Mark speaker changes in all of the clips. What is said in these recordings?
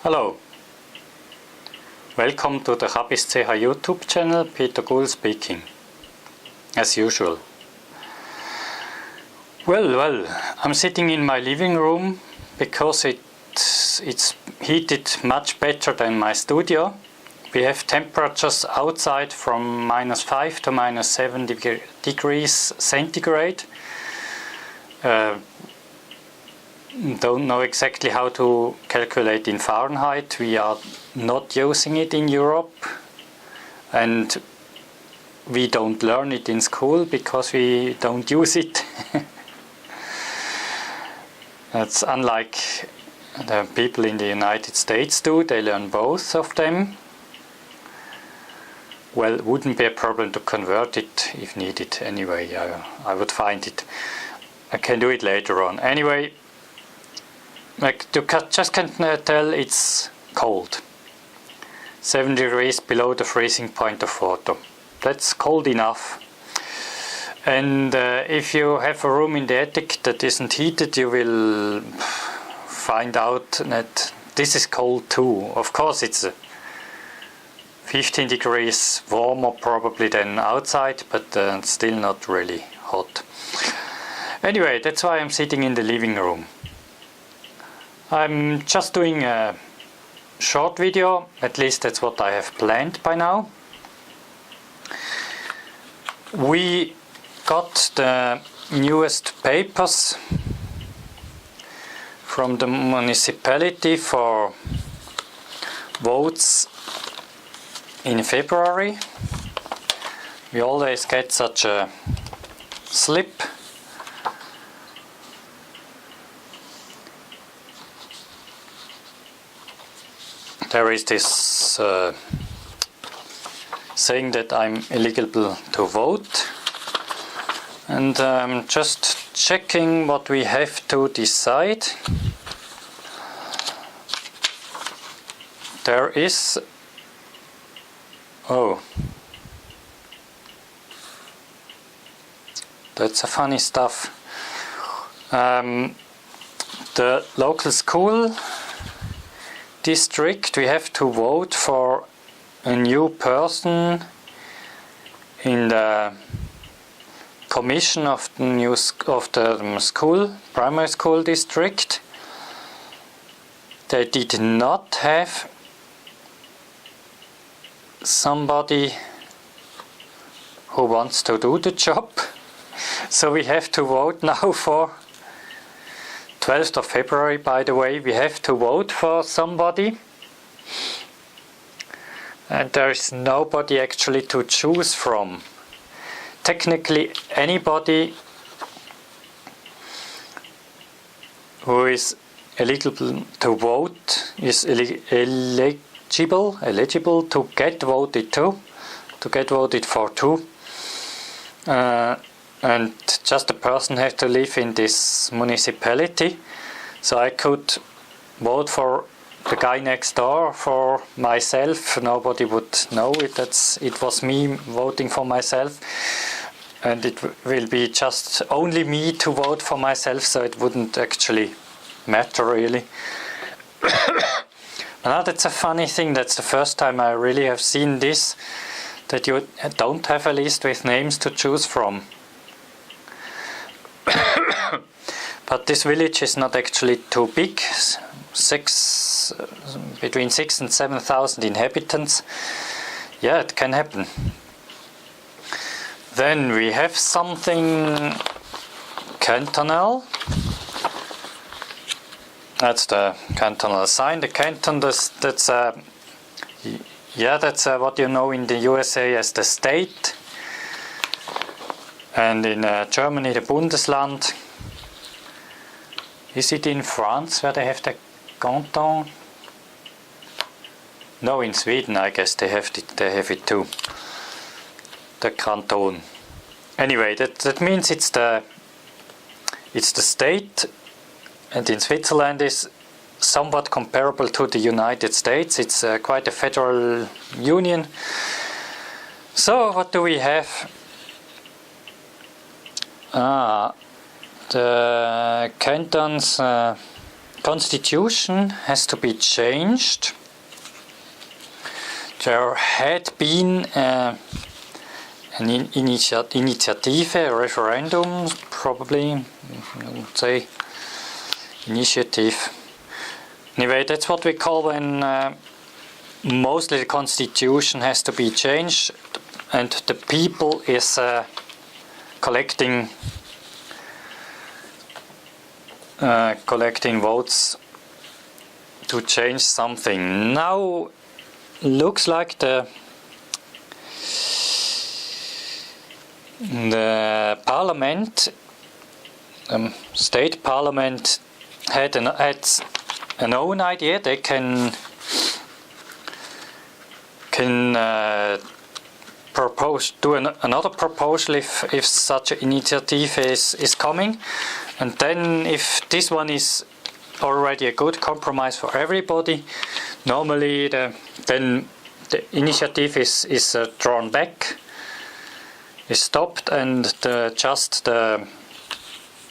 Speaker 1: Hello, welcome to the C.H.A.B.I.S YouTube channel, Peter Gull speaking, as usual. Well, I'm sitting in my living room because it's heated much better than my studio. We have temperatures outside from -5 to -7 degrees centigrade. Don't know exactly how to calculate in Fahrenheit. We are not using it in Europe, and we don't learn it in school because we don't use it. That's unlike the people in the United States do. They learn both of them. Well, it wouldn't be a problem to convert it if needed anyway. I would find it. I can do it later on. Anyway, just can tell it's cold. 7 degrees below the freezing point of water. That's cold enough. And if you have a room in the attic that isn't heated, you will find out that this is cold too. Of course, it's 15 degrees warmer probably than outside, but still not really hot. Anyway, that's why I'm sitting in the living room. I'm just doing a short video, at least that's what I have planned by now. We got the newest papers from the municipality for votes in February. We always get such a slip. There is this saying that I'm eligible to vote, and I'm just checking what we have to decide. There is that's a funny stuff. The local school district, we have to vote for a new person in the commission of the school, primary school district. They did not have somebody who wants to do the job, so we have to vote now for 12th of February, by the way. We have to vote for somebody, and there is nobody actually to choose from. Technically, anybody who is eligible to vote is eligible to get voted for too. And just a person has to live in this municipality. So I could vote for the guy next door, for myself. Nobody would know it. It was me voting for myself, and it will be just only me to vote for myself, so it wouldn't actually matter really. Now that's a funny thing. That's the first time I really have seen this, that you don't have a list with names to choose from. But this village is not actually too big, between 6,000 and 7,000 inhabitants. Yeah, it can happen. Then we have something cantonal. That's the cantonal sign. The canton, that's what you know in the USA as the state, and in Germany the Bundesland. Is it in France where they have the canton? No, in Sweden I guess they have it too. The canton. Anyway, that means it's the state, and in Switzerland is somewhat comparable to the United States. It's quite a federal union. So what do we have? The cantons constitution has to be changed. There had been an initiative, a referendum, probably, I would say, initiative. Anyway, that's what we call when mostly the constitution has to be changed and the people is collecting votes to change something. Now looks like the parliament, state parliament, had an own idea. They can do another proposal if such an initiative is coming, and then if this one is already a good compromise for everybody, normally then the initiative is drawn back, is stopped, and the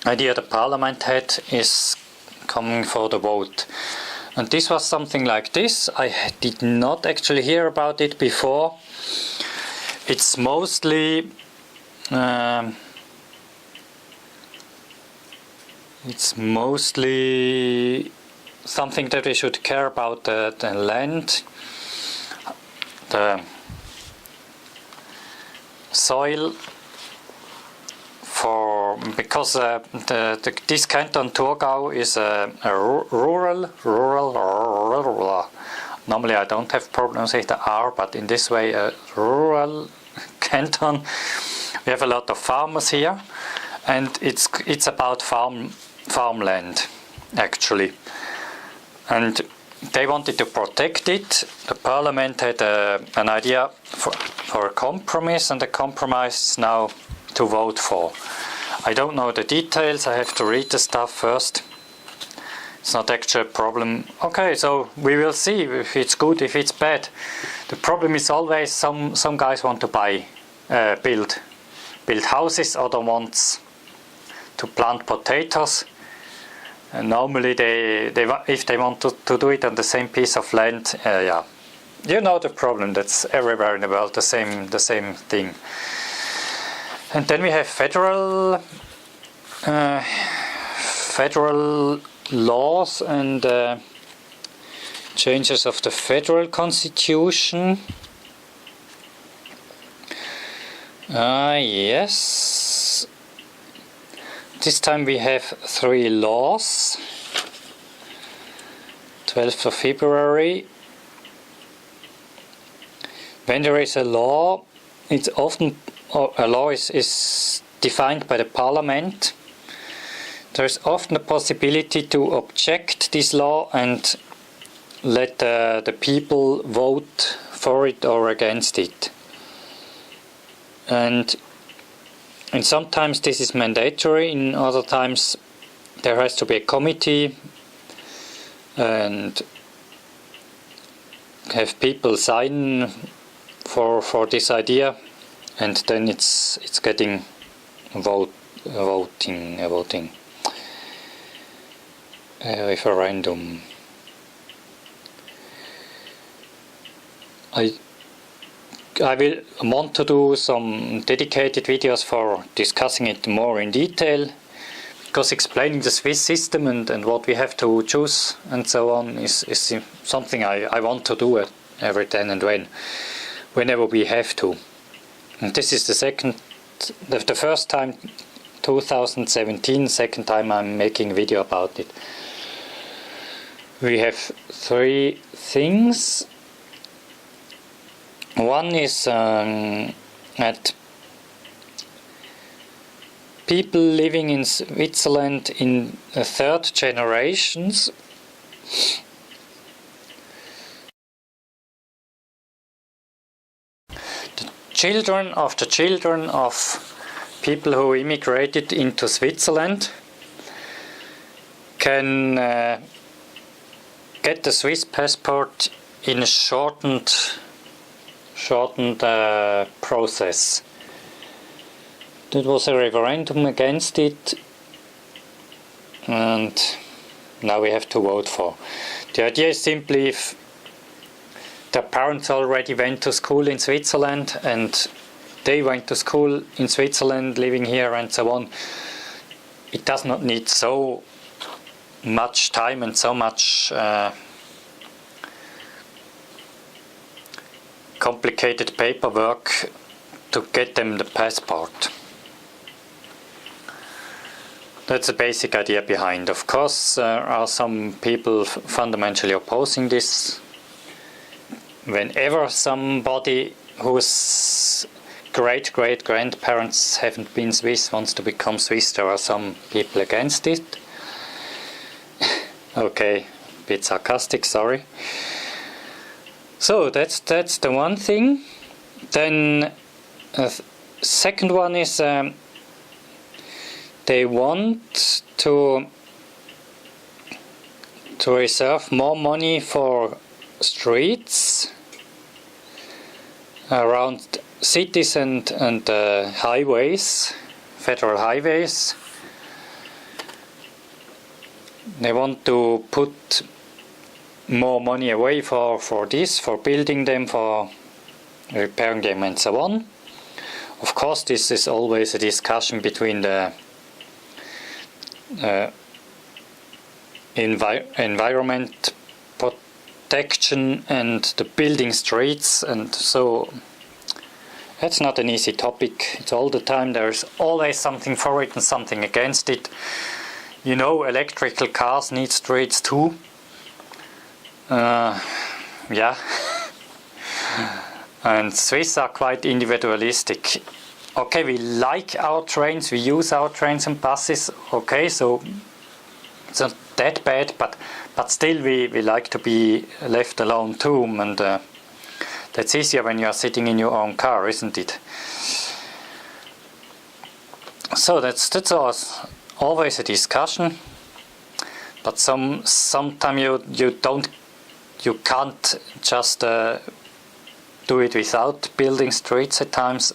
Speaker 1: idea the parliament had is coming for the vote. And this was something like this. I did not actually hear about it before. It's mostly something that we should care about the land, the soil, because this canton Thurgau is a rural. Normally I don't have problems with the R, but in this way a rural canton. We have a lot of farmers here, and it's about farmland actually, and they wanted to protect it. The parliament had an idea for a compromise, and the compromise is now to vote for. I don't know the details, I have to read the stuff first. It's not actually a problem. Okay, so we will see if it's good, if it's bad. The problem is always some guys want to build houses, other wants to plant potatoes. And normally if they want to do it on the same piece of land, yeah, you know the problem. That's everywhere in the world, the same thing. And then we have federal laws and changes of the federal constitution. Yes. This time we have 3 laws. 12th of February. When there is a law, it's often a law is defined by the parliament. There is often a possibility to object this law and let the people vote for it or against it. And sometimes this is mandatory, in other times there has to be a committee and have people sign for this idea, and then it's getting voting referendum. I will want to do some dedicated videos for discussing it more in detail, because explaining the Swiss system and what we have to choose and so on is something I want to do every then and whenever we have to. And this is the first time, 2017, second time I'm making a video about it. We have 3 things. One is that people living in Switzerland in the 3rd generations the children of people who immigrated into Switzerland can get the Swiss passport in a shortened process. There was a referendum against it, and now we have to vote for. The idea is simply if their parents already went to school in Switzerland and they went to school in Switzerland, living here and so on, it does not need so much time and so much complicated paperwork to get them the passport. That's the basic idea behind. Of course, there are some people fundamentally opposing this. Whenever somebody whose great-great-grandparents haven't been Swiss wants to become Swiss, there are some people against it. Okay, a bit sarcastic, sorry. So that's the one thing. Then second one is they want to reserve more money for streets around cities and highways, federal highways. They want to put more money away for this, for building them, for repairing them and so on. Of course, this is always a discussion between the environment protection and the building streets, and so that's not an easy topic. It's all the time, there's always something for it and something against it. You know, electrical cars need streets too. Yeah. And Swiss are quite individualistic. Okay, we like our trains, we use our trains and buses. Okay, so it's not that bad, but still we like to be left alone too. And that's easier when you are sitting in your own car, isn't it? So that's always a discussion. But sometimes you can't just do it without building streets at times.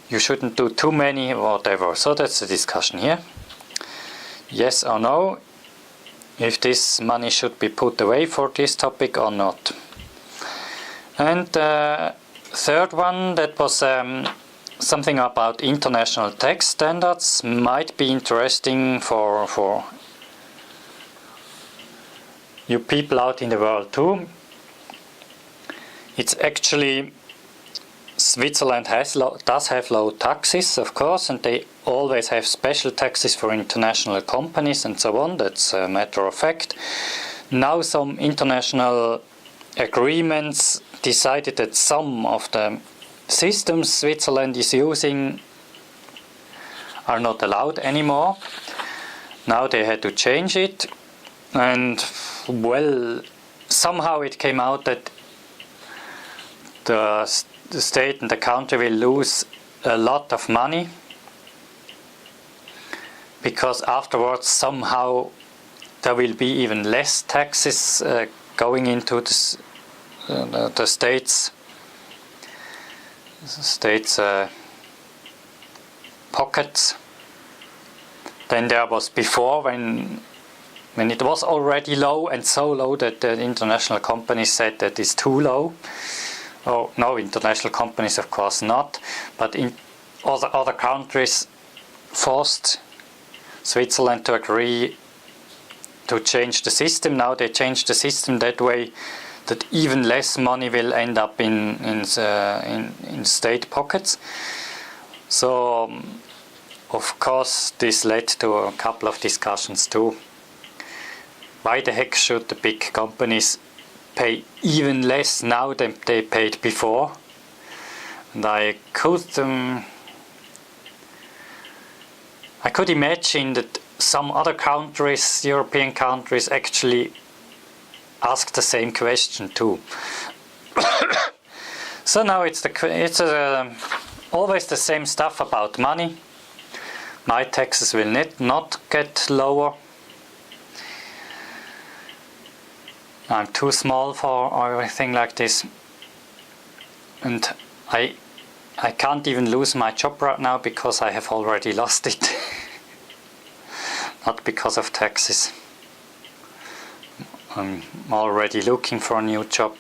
Speaker 1: You shouldn't do too many, whatever. So that's the discussion here. Yes or no, if this money should be put away for this topic or not. And third one, that was something about international tax standards. Might be interesting for you people out in the world too. It's actually, Switzerland does have low taxes, of course, and they always have special taxes for international companies and so on. That's a matter of fact. Now some international agreements decided that some of the systems Switzerland is using are not allowed anymore. Now they had to change it, and well, somehow it came out that the state and the country will lose a lot of money, because afterwards somehow there will be even less taxes going into the states' pockets than there was before, when it was already low, and so low that the international companies said that it's too low. Oh, no, international companies of course not, but in other countries forced Switzerland to agree to change the system. Now they changed the system that way that even less money will end up in state pockets. So of course this led to a couple of discussions too. Why the heck should the big companies pay even less now than they paid before? And I could imagine that some other countries, European countries, actually ask the same question too. So now it's always the same stuff about money. My taxes will not get lower. I'm too small for everything like this, and I can't even lose my job right now because I have already lost it. Not because of taxes. I'm already looking for a new job.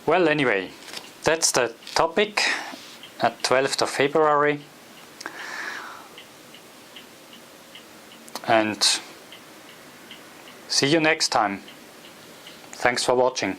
Speaker 1: Well, anyway, that's the topic at 12th of February. And see you next time. Thanks for watching.